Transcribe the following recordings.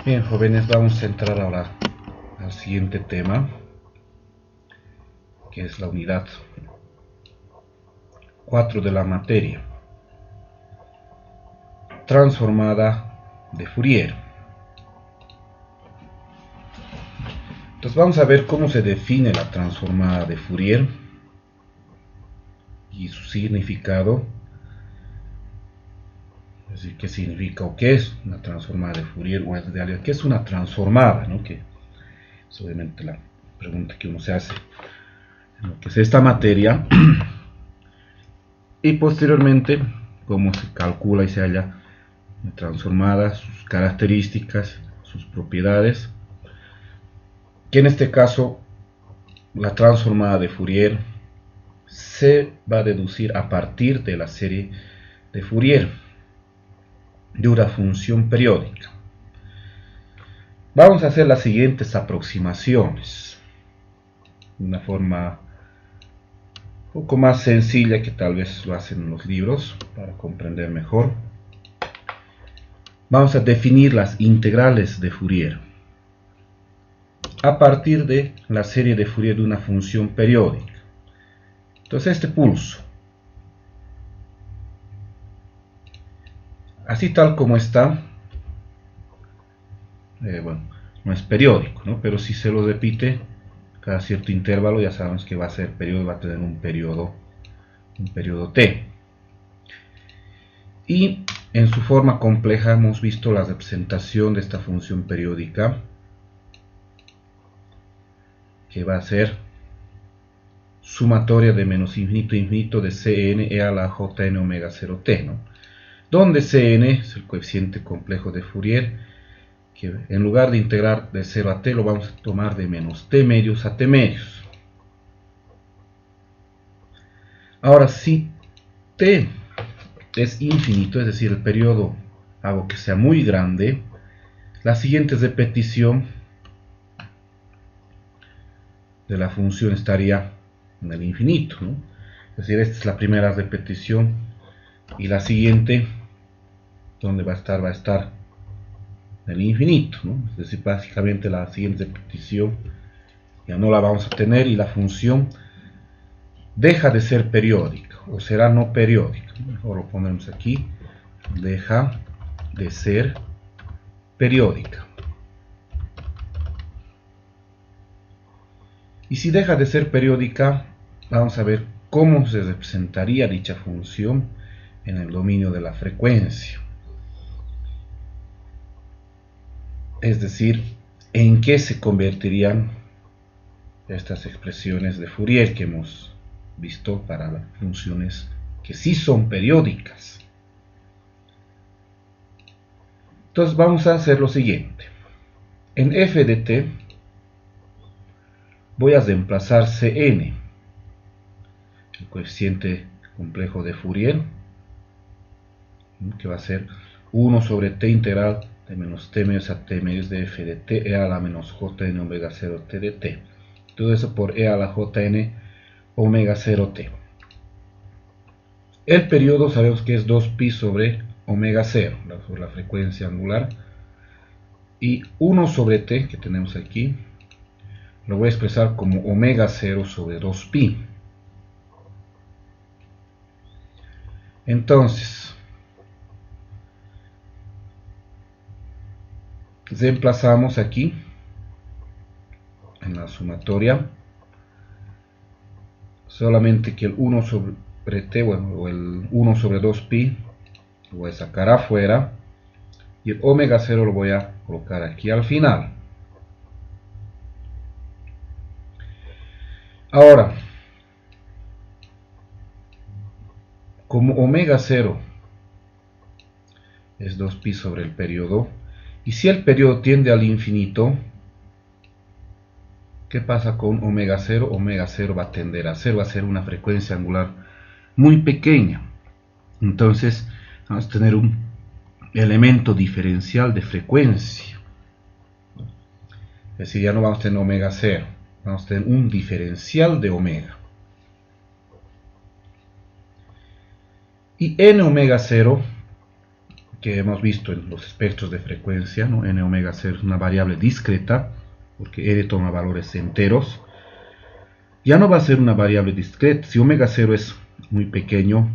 Bien, jóvenes, vamos a entrar ahora al siguiente tema, que es la unidad 4 de la materia, transformada de Fourier. Entonces vamos a ver cómo se define la transformada de Fourier y su significado. Es decir, qué significa o qué es una transformada de Fourier, o en realidad qué es una transformada, ¿no? Que es obviamente la pregunta que uno se hace en lo que es esta materia. Y posteriormente, cómo se calcula y se halla transformada, sus características, sus propiedades, que en este caso la transformada de Fourier se va a deducir a partir de la serie de Fourier de una función periódica. Vamos a hacer las siguientes aproximaciones de una forma un poco más sencilla que tal vez lo hacen en los libros para comprender mejor. Vamos a definir las integrales de Fourier a partir de la serie de Fourier de una función periódica. Entonces este pulso, así tal como está, bueno, no es periódico, ¿no? Pero si se lo repite cada cierto intervalo, ya sabemos que va a ser periódico, va a tener un periodo t. Y en su forma compleja hemos visto la representación de esta función periódica, que va a ser sumatoria de menos infinito a infinito de Cn e a la Jn omega 0t, ¿no? Donde Cn es el coeficiente complejo de Fourier, que en lugar de integrar de 0 a t lo vamos a tomar de menos t medios a t medios. Ahora, si t es infinito, es decir, el periodo hago que sea muy grande, la siguiente repetición de la función estaría en el infinito, ¿no? Es decir, esta es la primera repetición y la siguiente, ¿dónde va a estar? Va a estar en el infinito, ¿no? Es decir, básicamente la siguiente repetición ya no la vamos a tener y la función deja de ser periódica o será no periódica. Mejor lo ponemos aquí, deja de ser periódica. Y si deja de ser periódica, vamos a ver cómo se representaría dicha función en el dominio de la frecuencia. Es decir, en qué se convertirían estas expresiones de Fourier que hemos visto para las funciones que sí son periódicas. Entonces vamos a hacer lo siguiente. En f de t voy a reemplazar Cn, el coeficiente complejo de Fourier, que va a ser 1 sobre t integral de menos t medios a t medios de f de t e a la menos jn omega 0 t de t. Todo eso por e a la jn omega 0 t. El periodo sabemos que es 2pi sobre omega 0, sobre la frecuencia angular. Y 1 sobre t, que tenemos aquí, lo voy a expresar como omega 0 sobre 2pi. Entonces, reemplazamos aquí en la sumatoria solamente que el 1 sobre t, bueno, o el 1 sobre 2pi lo voy a sacar afuera y el omega 0 lo voy a colocar aquí al final. Ahora, como omega 0 es 2pi sobre el periodo, y si el periodo tiende al infinito, ¿qué pasa con omega 0? Omega 0 va a tender a 0, va a ser una frecuencia angular muy pequeña. Entonces vamos a tener un elemento diferencial de frecuencia. Es decir, ya no vamos a tener omega 0, vamos a tener un diferencial de omega. Y n omega 0 que hemos visto en los espectros de frecuencia, ¿no? N omega 0 es una variable discreta, porque N toma valores enteros. Ya no va a ser una variable discreta. Si omega 0 es muy pequeño,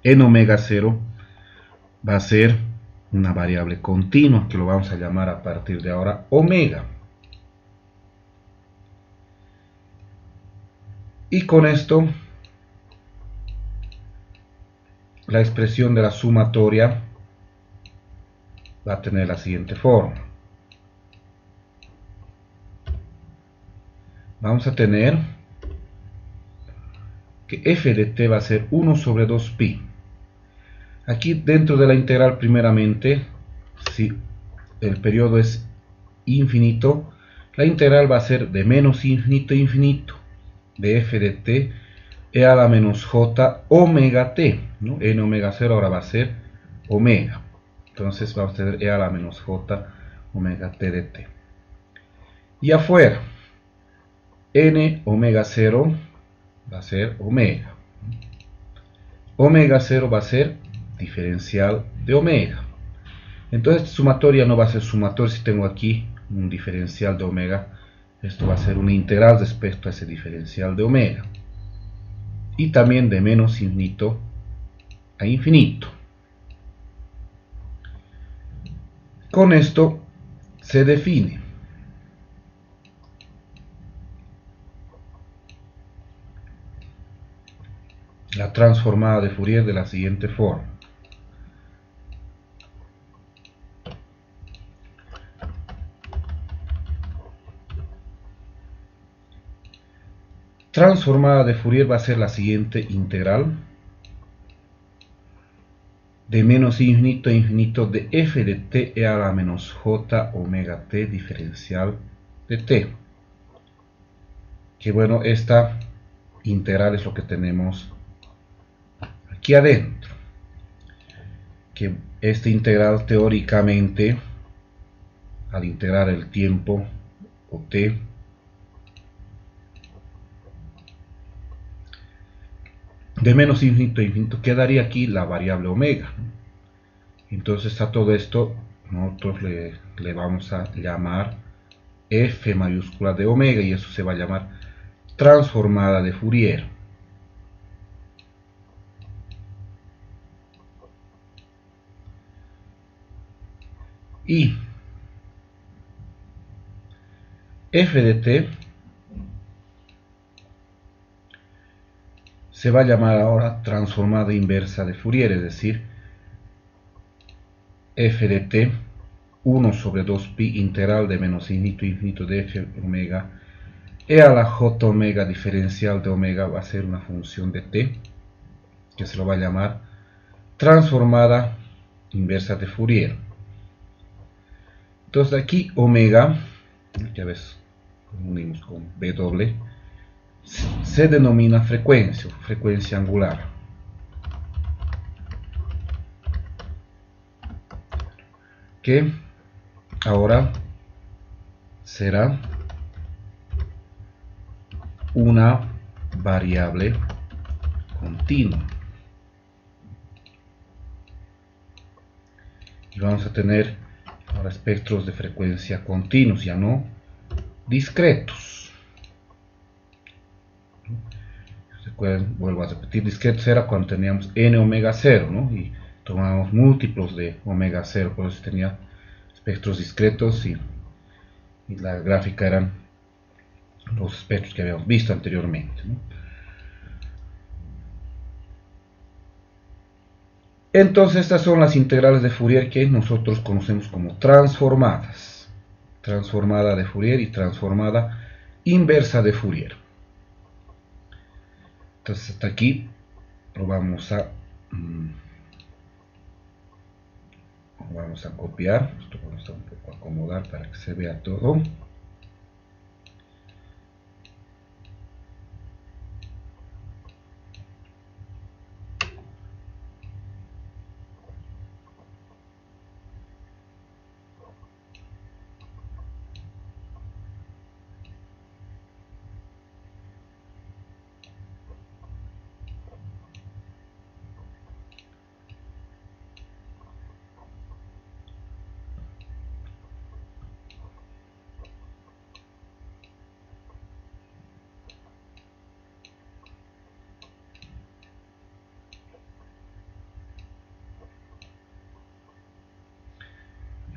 N omega 0 va a ser una variable continua, que lo vamos a llamar a partir de ahora omega. Y con esto, la expresión de la sumatoria va a tener la siguiente forma. Vamos a tener que f de t va a ser 1 sobre 2pi. Aquí dentro de la integral, primeramente, si el periodo es infinito, la integral va a ser de menos infinito a infinito de f de t e a la menos j omega t, ¿no? N omega 0 ahora va a ser omega. Entonces vamos a tener e a la menos j omega t de t. Y afuera, n omega 0 va a ser omega. Omega 0 va a ser diferencial de omega. Entonces sumatoria no va a ser sumatoria si tengo aquí un diferencial de omega. Esto va a ser una integral respecto a ese diferencial de omega. Y también de menos infinito a infinito. Con esto se define la transformada de Fourier de la siguiente forma. Transformada de Fourier va a ser la siguiente integral de menos infinito a infinito de f de t e a la menos j omega t diferencial de t. Que bueno, esta integral es lo que tenemos aquí adentro. Que esta integral teóricamente, al integrar el tiempo o t, de menos infinito a infinito, quedaría aquí la variable omega. Entonces a todo esto nosotros le vamos a llamar f mayúscula de omega, y eso se va a llamar transformada de Fourier. Y f de t se va a llamar ahora transformada inversa de Fourier, es decir, f de t 1 sobre 2pi integral de menos infinito a infinito de f omega e a la j omega diferencial de omega va a ser una función de t, que se lo va a llamar transformada inversa de Fourier. Entonces aquí omega, ya ves, unimos con b doble, se denomina frecuencia, frecuencia angular. Que ahora será una variable continua. Y vamos a tener ahora espectros de frecuencia continuos, ya no discretos. Recuerden, vuelvo a repetir, discretos era cuando teníamos n omega 0, ¿no? Y tomábamos múltiplos de omega 0, por eso tenía espectros discretos, y la gráfica eran los espectros que habíamos visto anteriormente, ¿no? Entonces estas son las integrales de Fourier que nosotros conocemos como transformadas. Transformada de Fourier y transformada inversa de Fourier. Entonces hasta aquí lo vamos a copiar. Esto vamos a un poco acomodar para que se vea todo.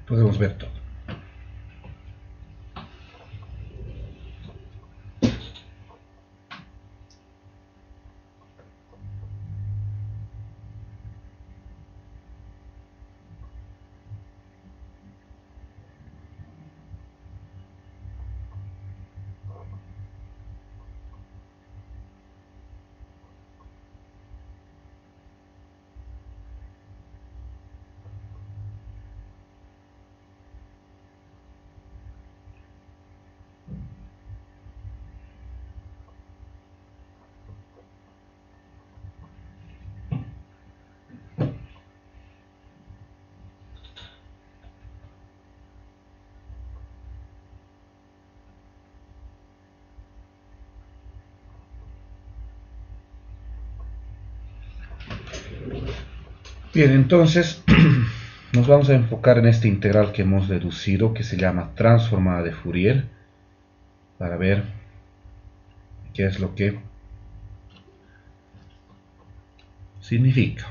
podemos ver todo. Bien, entonces nos vamos a enfocar en esta integral que hemos deducido, que se llama transformada de Fourier, para ver qué es lo que significa.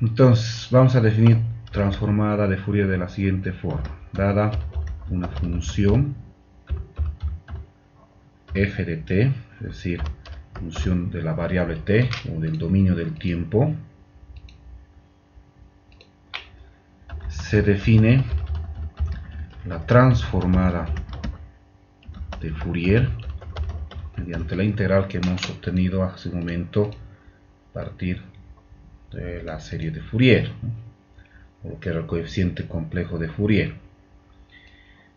Entonces vamos a definir transformada de Fourier de la siguiente forma: dada una función f de t, es decir, función de la variable t o del dominio del tiempo, se define la transformada de Fourier mediante la integral que hemos obtenido hace un momento a partir de la serie de Fourier, o lo que era el coeficiente complejo de Fourier.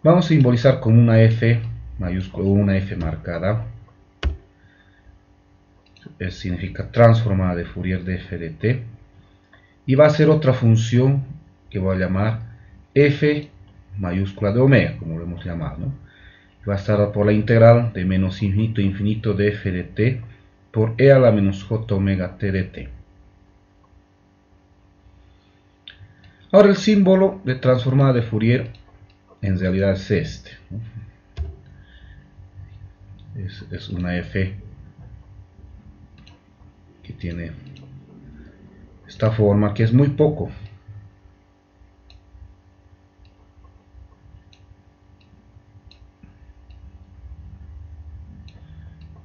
Vamos a simbolizar con una f mayúscula o una f marcada. Significa transformada de Fourier de f de t, y va a ser otra función que voy a llamar f mayúscula de omega, como lo hemos llamado, ¿no? Va a estar por la integral de menos infinito a infinito de f de t por e a la menos j omega t de t. Ahora el símbolo de transformada de Fourier en realidad es este, ¿no? Es una f que tiene esta forma, que es muy poco,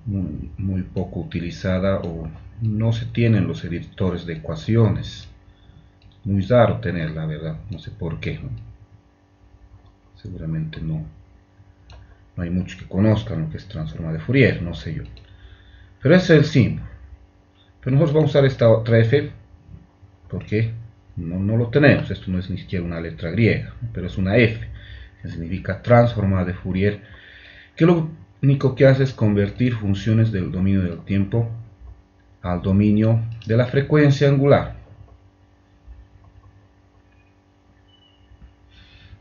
muy poco utilizada, o no se tienen los editores de ecuaciones. Muy raro tenerla, ¿verdad? No sé por qué, ¿no? Seguramente no hay muchos que conozcan lo que es transformada de Fourier, no sé yo. Pero ese es el símbolo. Pero nosotros vamos a usar esta otra f porque no lo tenemos. Esto no es ni siquiera una letra griega, pero es una f, que significa transformada de Fourier, que lo único que hace es convertir funciones del dominio del tiempo al dominio de la frecuencia angular.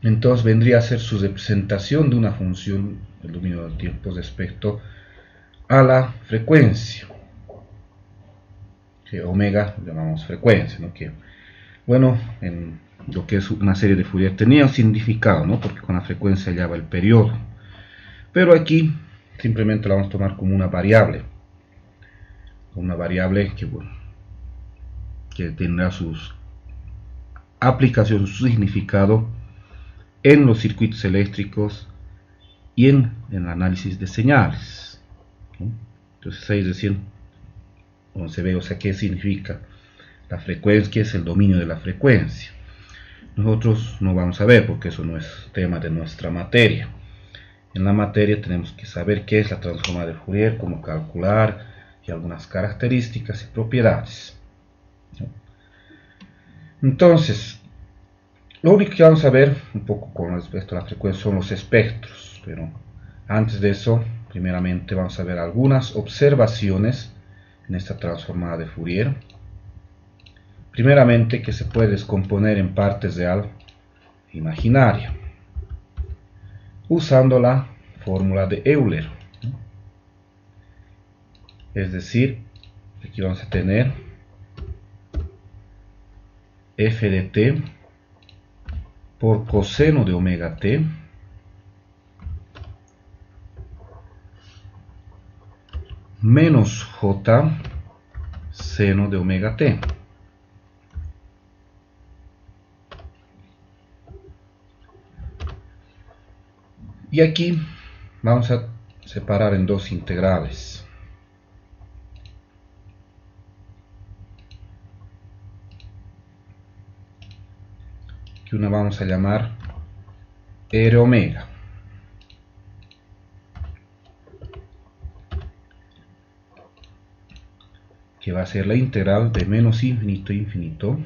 Entonces vendría a ser su representación de una función del dominio del tiempo respecto a la frecuencia, que omega llamamos frecuencia, ¿no? Que, bueno, en lo que es una serie de Fourier tenía un significado, ¿no? Porque con la frecuencia hallaba el periodo, pero aquí simplemente la vamos a tomar como una variable que, bueno, que tendrá sus aplicaciones, su significado en los circuitos eléctricos y en el análisis de señales, ¿no? Entonces ahí recién se ve, o sea, qué significa la frecuencia, qué es el dominio de la frecuencia. Nosotros no vamos a ver porque eso no es tema de nuestra materia. En la materia tenemos que saber qué es la transformada de Fourier, cómo calcular y algunas características y propiedades, ¿no? Entonces, lo único que vamos a ver un poco con respecto a la frecuencia son los espectros, pero antes de eso, primeramente vamos a ver algunas observaciones en esta transformada de Fourier. Primeramente, que se puede descomponer en parte real e imaginaria, usando la fórmula de Euler, ¿no? Es decir, aquí vamos a tener f de t por coseno de omega t menos j coseno de omega t. Y aquí vamos a separar en dos integrales. Que una vamos a llamar r omega. Que va a ser la integral de menos infinito a infinito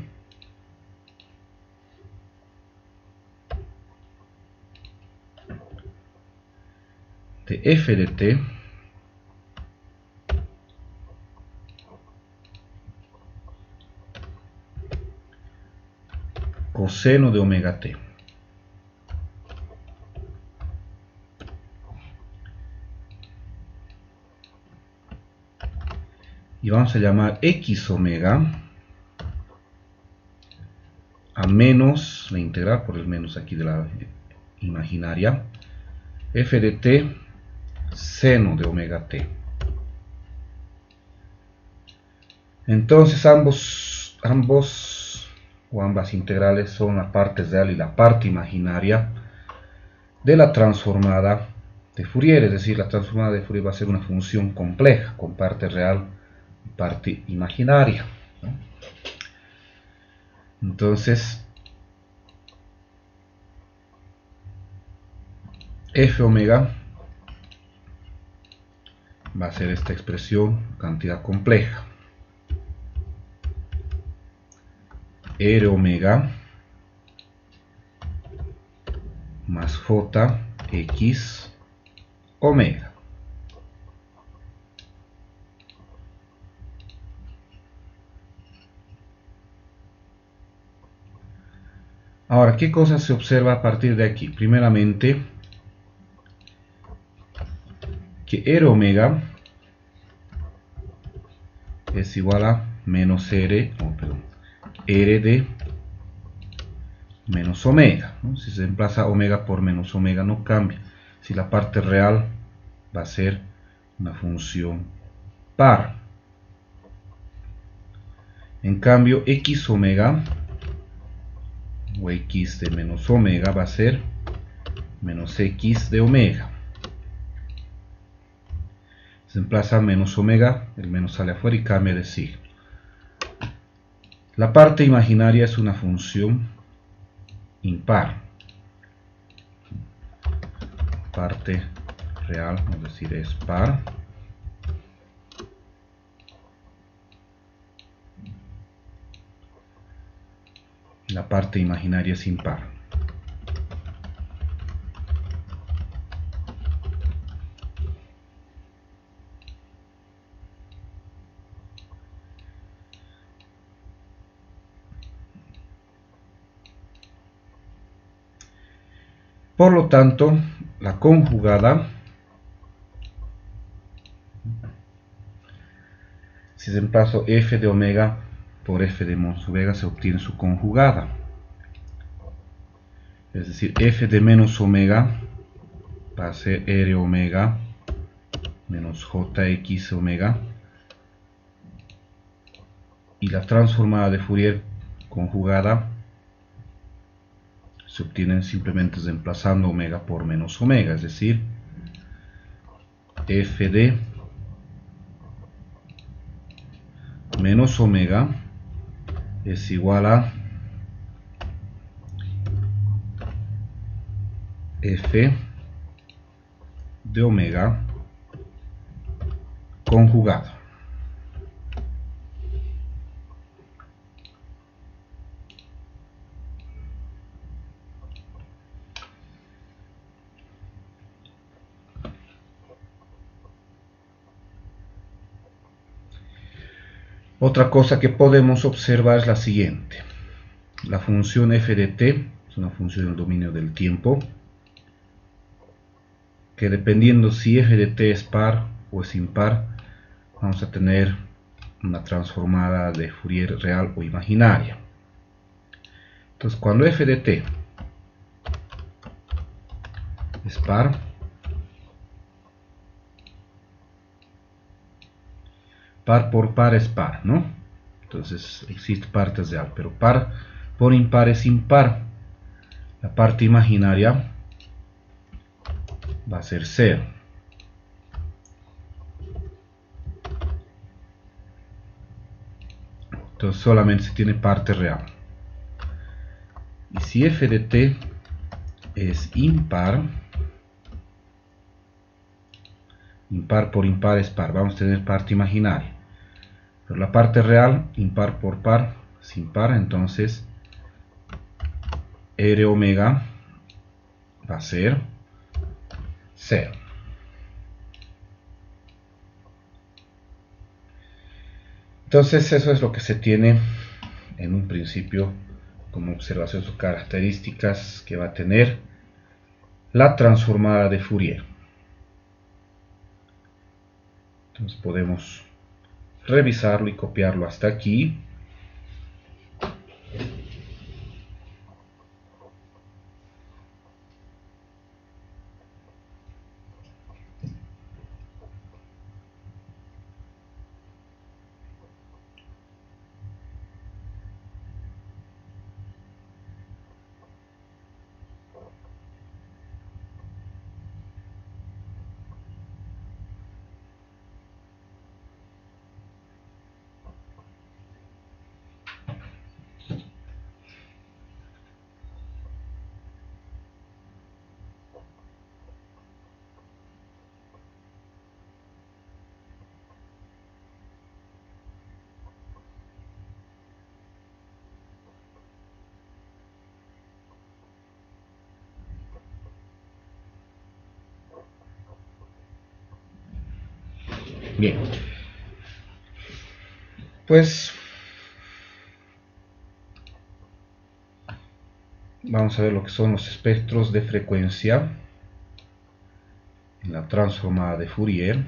de f de t coseno de omega t. Y vamos a llamar x omega a menos la integral por el menos aquí de la imaginaria f de t seno de omega t. Entonces ambas integrales son la parte real y la parte imaginaria de la transformada de Fourier, es decir, la transformada de Fourier va a ser una función compleja con parte real y parte imaginaria, ¿no? Entonces f omega va a ser esta expresión cantidad compleja, r omega más j x omega. Ahora, ¿qué cosa se observa a partir de aquí? Primeramente, que r omega es igual a menos r de menos omega, ¿no? Si se reemplaza omega por menos omega no cambia. Si la parte real va a ser una función par. En cambio, x omega o x de menos omega va a ser menos x de omega. Se reemplaza menos omega, el menos sale afuera y cambia de signo. La parte imaginaria es una función impar. Parte real, vamos a decir, es par. La parte imaginaria es impar. Por lo tanto, la conjugada, si reemplazo f de omega por f de menos omega, se obtiene su conjugada. Es decir, f de menos omega va a ser r omega menos jx omega. Y la transformada de Fourier conjugada se obtienen simplemente reemplazando omega por menos omega, es decir, f de menos omega es igual a f de omega conjugado. Otra cosa que podemos observar es la siguiente. La función f de t es una función del dominio del tiempo, que dependiendo si f de t es par o es impar, vamos a tener una transformada de Fourier real o imaginaria. Entonces, cuando f de t es par, par por par es par, ¿no? Entonces existe partes real, pero par por impar es impar. La parte imaginaria va a ser 0. Entonces solamente se tiene parte real. Y si f de t es impar, impar por impar es par, vamos a tener parte imaginaria. Pero la parte real, impar por par, es impar, entonces r omega va a ser 0. Entonces eso es lo que se tiene en un principio como observación, sus características que va a tener la transformada de Fourier. Entonces podemos revisarlo y copiarlo hasta aquí. Bien, pues vamos a ver lo que son los espectros de frecuencia en la transformada de Fourier.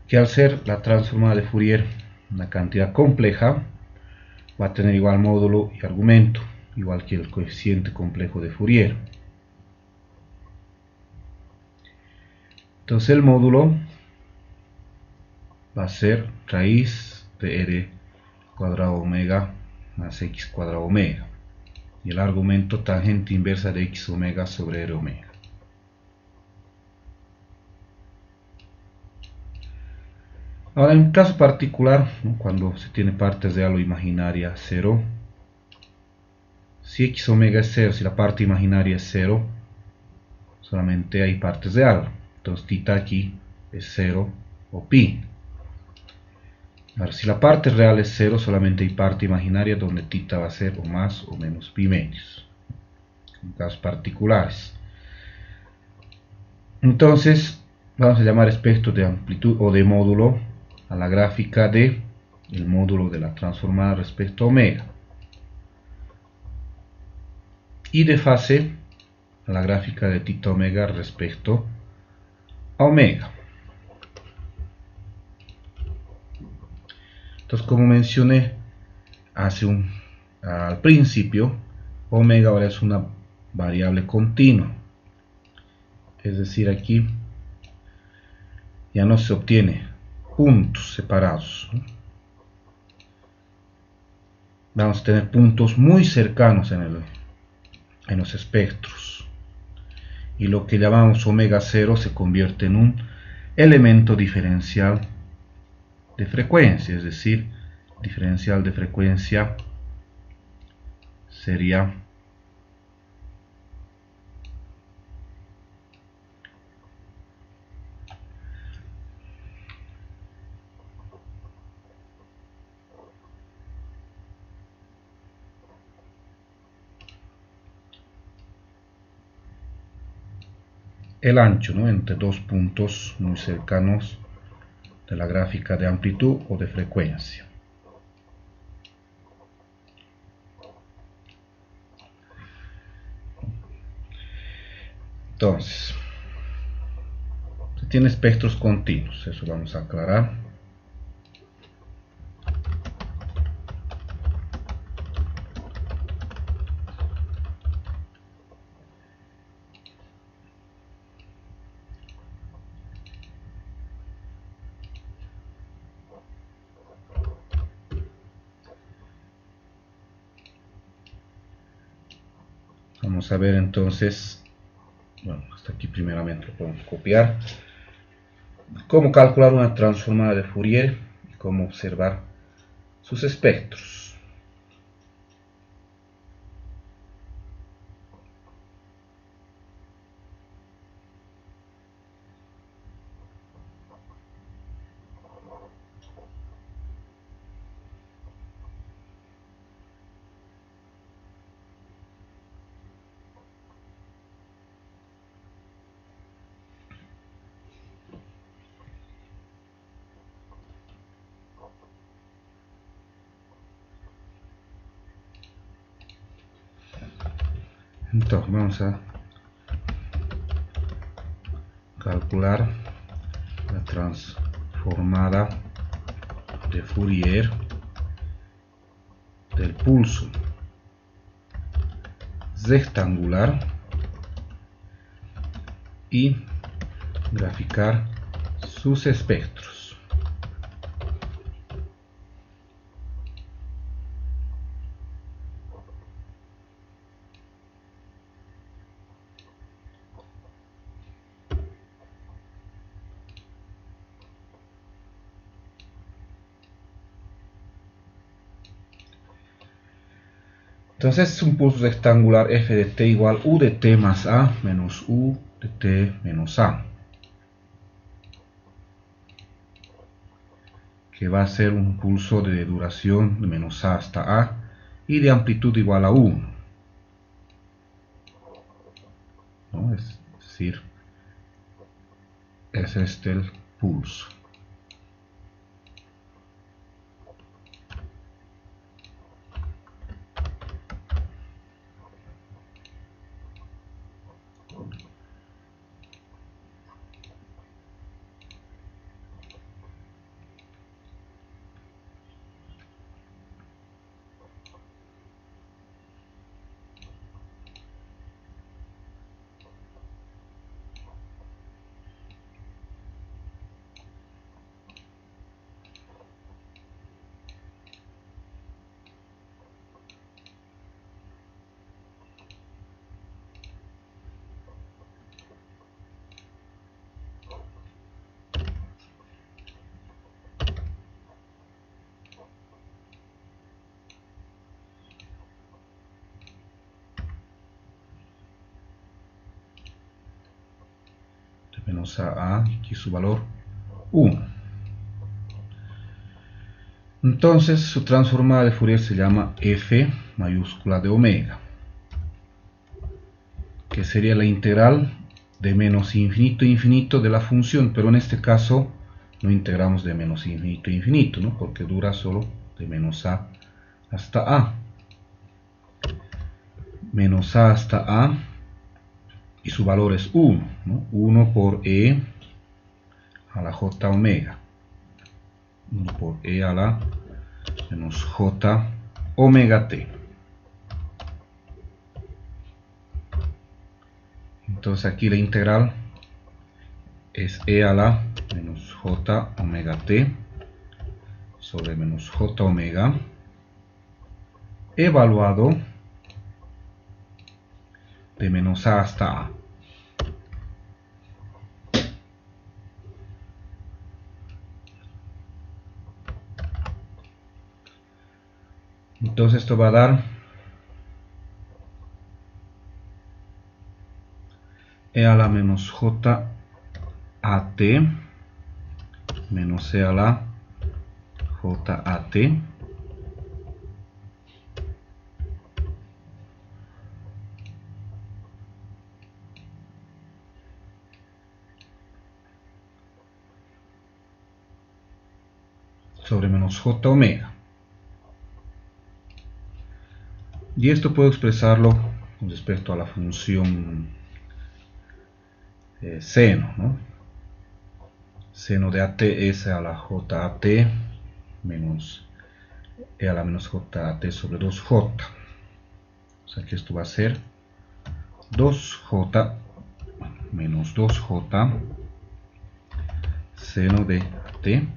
Que al ser la transformada de Fourier una cantidad compleja, va a tener igual módulo y argumento, igual que el coeficiente complejo de Fourier. Entonces el módulo va a ser raíz de r cuadrado omega más x cuadrado omega, y el argumento tangente inversa de x omega sobre r omega. Ahora, en un caso particular, ¿no?, cuando se tiene parte real o imaginaria 0, si x omega es 0, si la parte imaginaria es 0, solamente hay partes real. Entonces θ aquí es 0 o pi. Ahora, si la parte real es 0, solamente hay parte imaginaria donde θ va a ser o más o menos pi medios, en casos particulares. Entonces vamos a llamar espectro de amplitud o de módulo a la gráfica de el módulo de la transformada respecto a omega, y de fase a la gráfica de θ omega respecto a omega. Entonces, como mencioné al principio, omega ahora es una variable continua, es decir, aquí ya no se obtiene puntos separados, ¿no? Vamos a tener puntos muy cercanos en los espectros, y lo que llamamos omega 0 se convierte en un elemento diferencial de frecuencia, es decir, diferencial de frecuencia sería el ancho, ¿no?, entre dos puntos muy cercanos de la gráfica de amplitud o de frecuencia. Entonces, se tiene espectros continuos, eso vamos a aclarar. Vamos a ver entonces, bueno, hasta aquí primeramente lo podemos copiar, cómo calcular una transformada de Fourier y cómo observar sus espectros. Entonces vamos a calcular la transformada de Fourier del pulso rectangular y graficar sus espectros. Entonces es un pulso rectangular f de t igual u de t más a menos u de t menos a, que va a ser un pulso de duración de menos a hasta a y de amplitud igual a 1, ¿no? Es decir, es este el pulso. Menos a y aquí su valor 1. Entonces su transformada de Fourier se llama f mayúscula de omega, que sería la integral de menos infinito a infinito de la función, pero en este caso no integramos de menos infinito a infinito, ¿no? Porque dura solo de menos a hasta a. Menos a hasta a y su valor es 1, ¿no? 1 por e a la j omega, 1 por e a la menos j omega t. Entonces aquí la integral es e a la menos j omega t sobre menos j omega evaluado de menos a hasta a. Entonces esto va a dar e a la menos j a t menos e a la j a t sobre menos j omega. Y esto puedo expresarlo con respecto a la función seno, ¿no? Seno de at es a la j a t menos e a la menos j a t sobre 2j. O sea que esto va a ser 2j menos 2j seno de t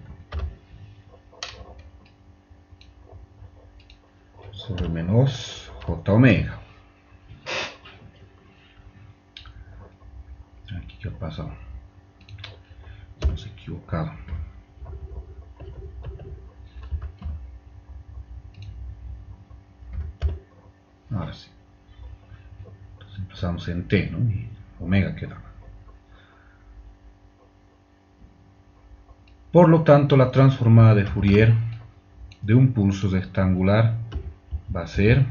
sobre menos j omega. pasado? Estamos equivocados. Ahora sí. Entonces empezamos en t, ¿no? Y omega quedaba. Por lo tanto, la transformada de Fourier de un pulso rectangular va a ser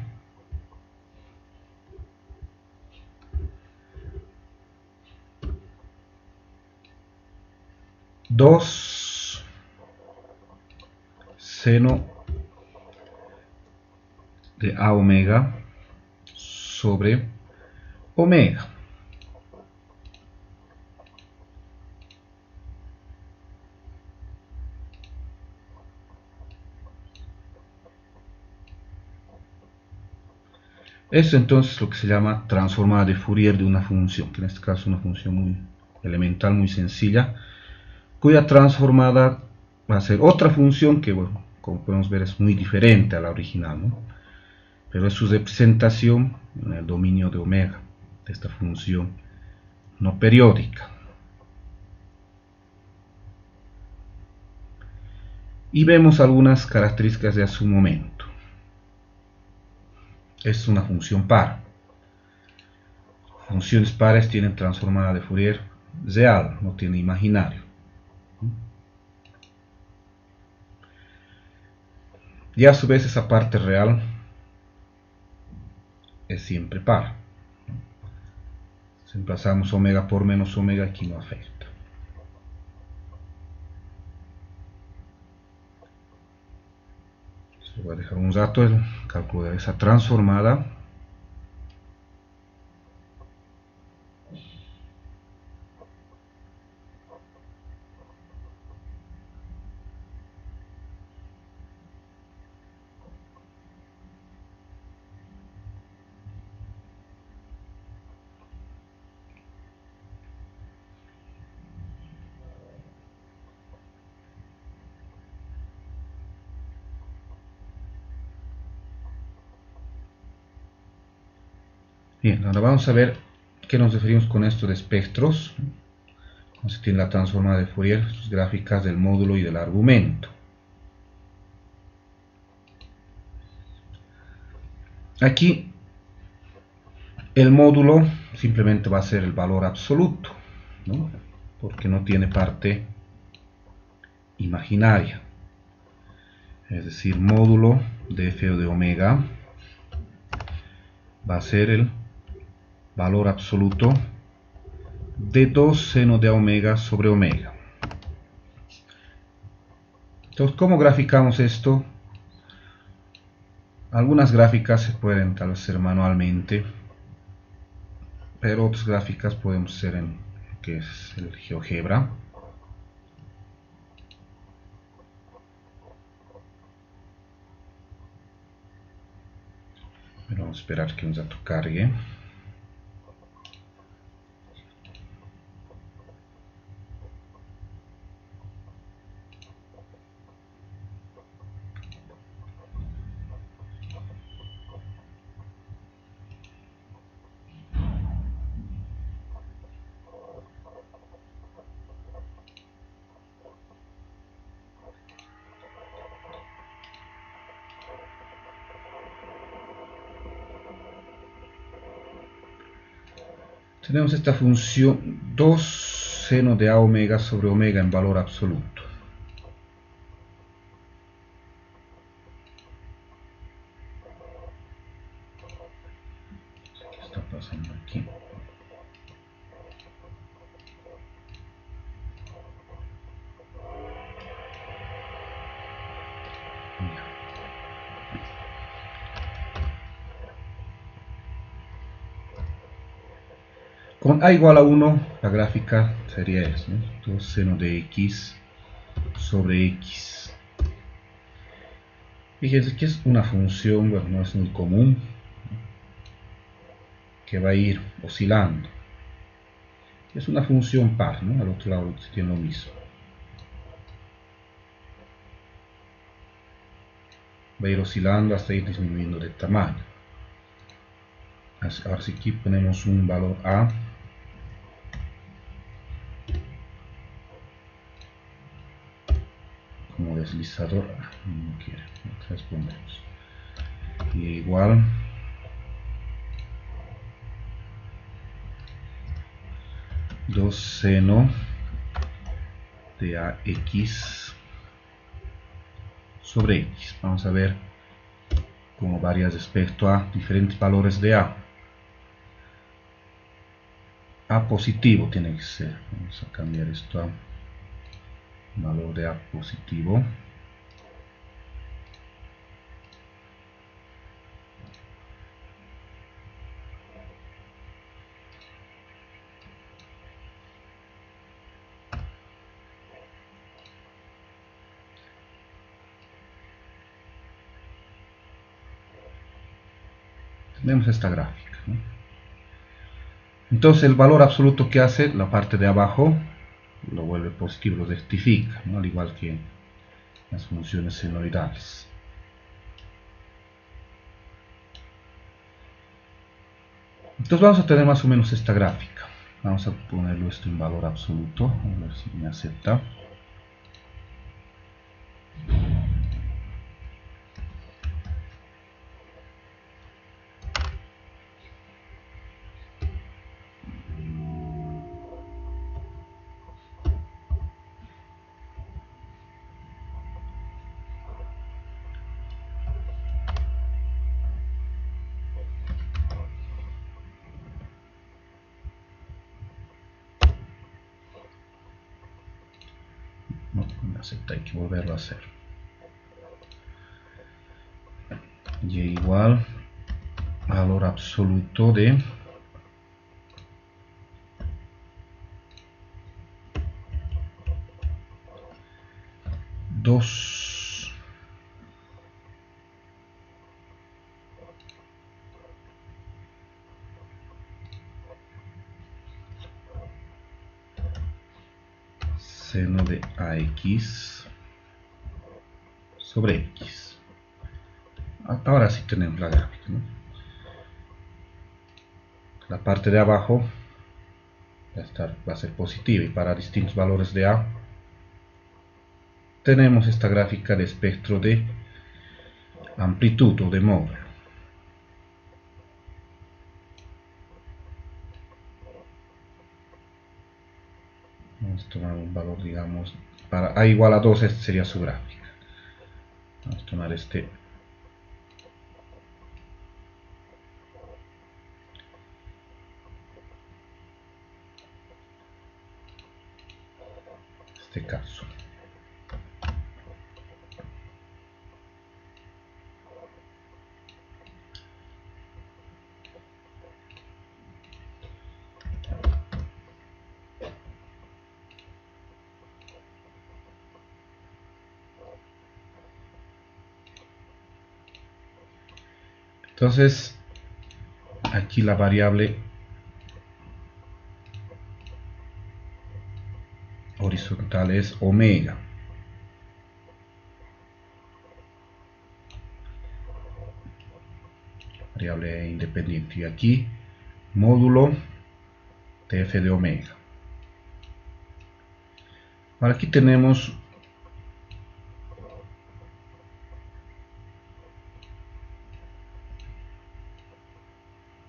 dos seno de a omega sobre omega. Es entonces lo que se llama transformada de Fourier de una función, que en este caso es una función muy elemental, muy sencilla, cuya transformada va a ser otra función que, bueno, como podemos ver, es muy diferente a la original, ¿no? Pero es su representación en el dominio de omega, de esta función no periódica. Y vemos algunas características de su momento. Es una función par. Funciones pares tienen transformada de Fourier real, no tiene imaginario. Y a su vez esa parte real es siempre par. Si emplazamos omega por menos omega, aquí no afecta. Voy a dejar un rato el cálculo de esa transformada. Bien, ahora vamos a ver qué nos referimos con esto de espectros. Se tiene la transformada de Fourier, sus gráficas del módulo y del argumento. Aquí el módulo simplemente va a ser el valor absoluto, ¿no? Porque no tiene parte imaginaria. Es decir, módulo de f de omega va a ser el valor absoluto de 2 seno de omega sobre omega. Entonces, ¿cómo graficamos esto? Algunas gráficas se pueden tal vez hacer manualmente, pero otras gráficas podemos hacer en lo que es el GeoGebra. Pero vamos a esperar que un dato cargue. Tenemos esta función 2 seno de a omega sobre omega en valor absoluto. ¿Qué está pasando aquí? Con a igual a 1, la gráfica sería eso, ¿no? 2 seno de x sobre x. Fíjense que es una función, bueno, no es muy común, que va a ir oscilando. Es una función par, ¿no? Al otro lado tiene lo mismo. Va a ir oscilando hasta ir disminuyendo de tamaño. Ahora si aquí ponemos un valor a, deslizador no quiere, respondemos, y igual dos seno de ax sobre x. Vamos a ver cómo varía respecto a diferentes valores de a positivo tiene que ser. Vamos a cambiar esto a valor de a positivo. Tenemos esta gráfica, ¿no? Entonces el valor absoluto que hace la parte de abajo lo vuelve positivo, lo rectifica, ¿no? Al igual que las funciones senoidales. Entonces vamos a tener más o menos esta gráfica. Vamos a ponerlo esto en valor absoluto, a ver si me acepta. No me acepta, hay que volverlo a hacer. Y igual valor absoluto de 2 seno de ax sobre x. Ahora sí tenemos la gráfica, ¿no? La parte de abajo va a ser positiva, y para distintos valores de a tenemos esta gráfica de espectro de amplitud o de módulo. Vamos a tomar un valor, digamos, para a igual a 2, este sería su gráfica. Vamos a tomar este caso. Entonces, aquí la variable horizontal es omega. Variable independiente. Y aquí, módulo de f de omega. Ahora aquí tenemos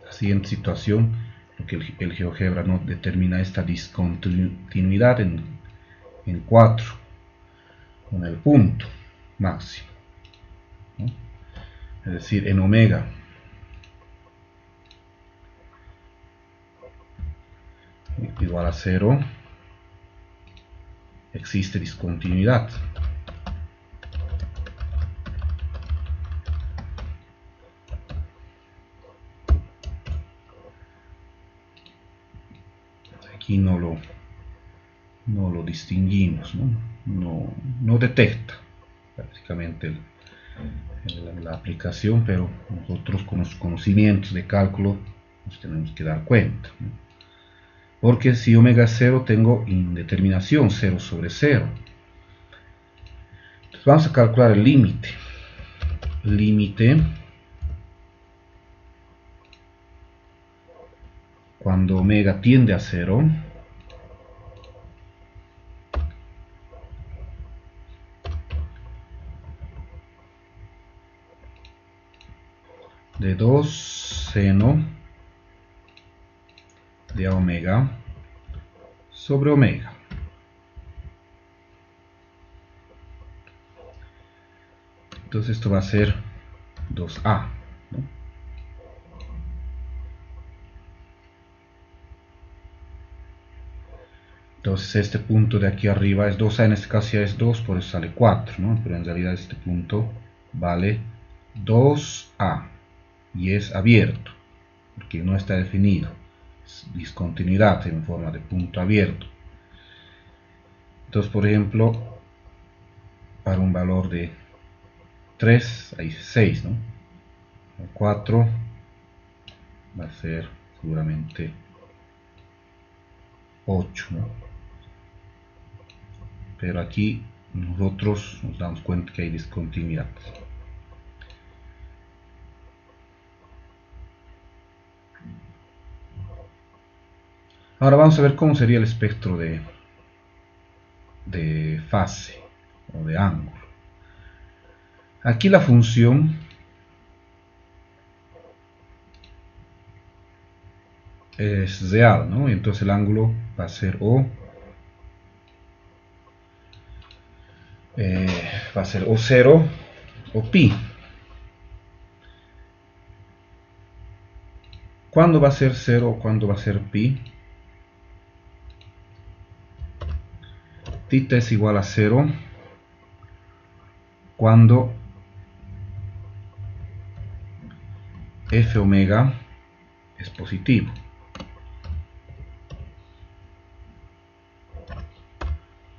la siguiente situación, porque el GeoGebra no determina esta discontinuidad en 4, con el punto máximo, ¿no? Es decir, en omega igual a 0 existe discontinuidad. Aquí no lo distinguimos, no detecta prácticamente la aplicación, pero nosotros con los conocimientos de cálculo nos tenemos que dar cuenta, ¿no? Porque si omega es 0 tengo indeterminación 0 sobre 0. Entonces vamos a calcular el límite. Límite cuando omega tiende a 0, de 2 seno de a omega sobre omega. Entonces esto va a ser 2a, ¿no? Entonces este punto de aquí arriba es 2a, en este caso ya es 2, por eso sale 4, ¿no? Pero en realidad este punto vale 2a y es abierto, porque no está definido. Es discontinuidad en forma de punto abierto. Entonces, por ejemplo, para un valor de 3, hay 6, ¿no? 4 va a ser seguramente 8, ¿no? Pero aquí nosotros nos damos cuenta que hay discontinuidad. Ahora vamos a ver cómo sería el espectro de fase o de ángulo. Aquí la función es real, ¿no? Y entonces el ángulo va a ser va a ser o 0 o pi. ¿Cuándo va a ser 0 o cuándo va a ser pi? Θ es igual a 0 cuando f omega es positivo.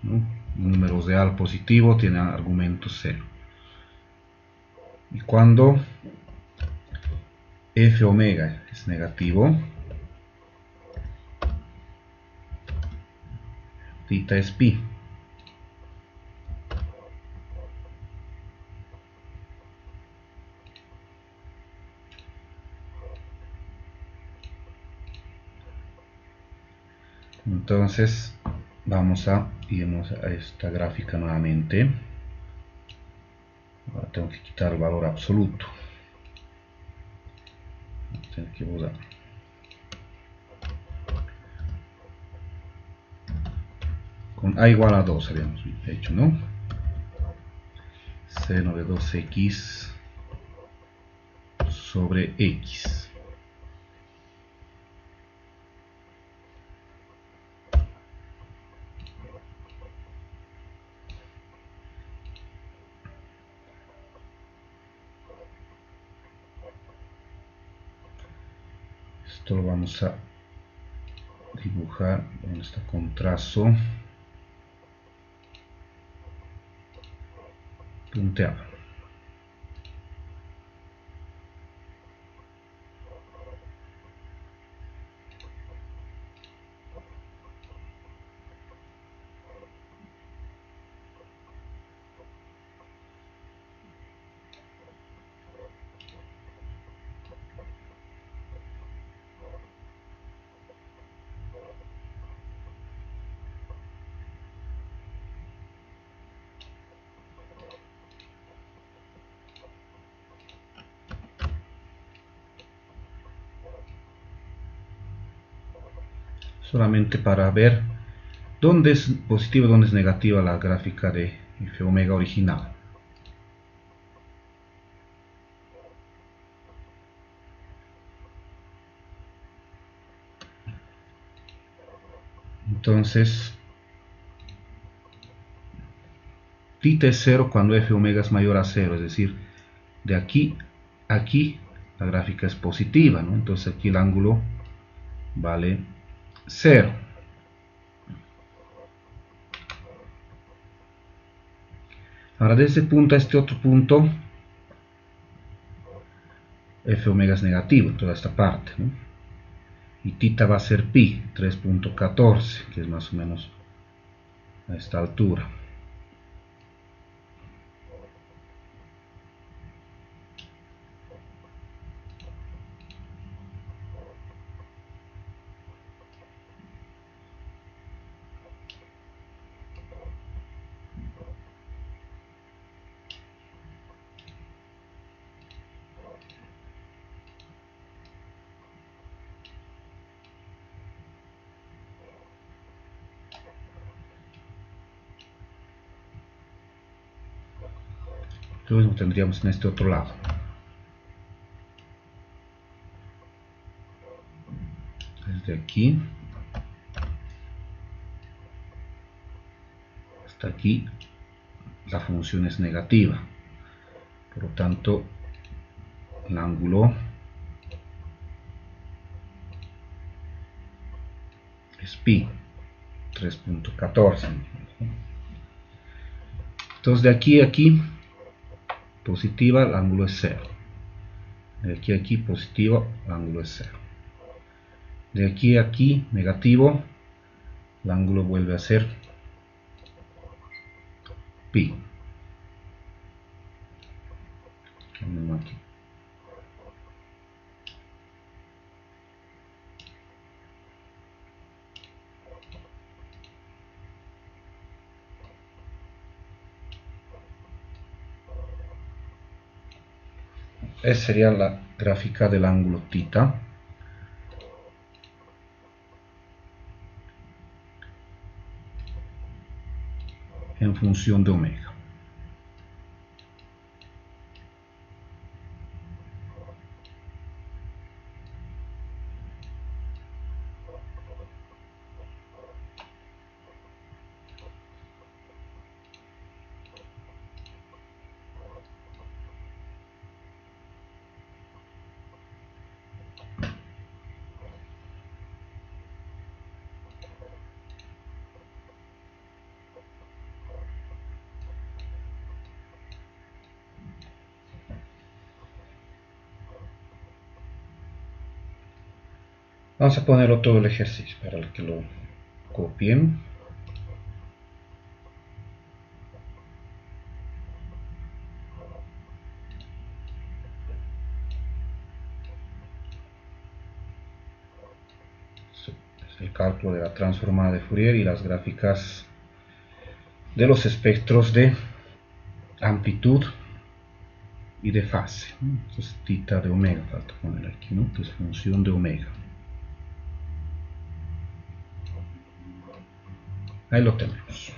¿No? Un número real positivo tiene argumento 0. Y cuando f omega es negativo, θ es pi. Entonces vamos a irnos a esta gráfica nuevamente. Ahora tengo que quitar el valor absoluto. Tengo que usar. Con a igual a 2 habíamos hecho, ¿no? Seno de 2x sobre x. Esto lo vamos a dibujar donde está con trazo punteado. Solamente para ver dónde es positiva y dónde es negativa la gráfica de f omega original. Entonces, θ es 0 cuando f omega es mayor a 0, es decir, de aquí a aquí la gráfica es positiva, ¿no? Entonces aquí el ángulo vale 0. Ahora de este punto a este otro punto, f omega es negativo en toda esta parte, ¿no? Y θ va a ser pi, 3.14, que es más o menos a esta altura. Lo mismo tendríamos en este otro lado. Desde aquí hasta aquí la función es negativa, por lo tanto el ángulo es pi 3.14. Entonces de aquí a aquí positiva, el ángulo es 0. De aquí a aquí positivo, el ángulo es 0. De aquí a aquí negativo, el ángulo vuelve a ser pi. Aquí. Esa sería la gráfica del ángulo θ en función de omega. Vamos a ponerlo todo el ejercicio para que lo copien. Es el cálculo de la transformada de Fourier y las gráficas de los espectros de amplitud y de fase. Entonces θ de omega, falta poner aquí, ¿no? Que es función de omega. Ahí lo tenemos.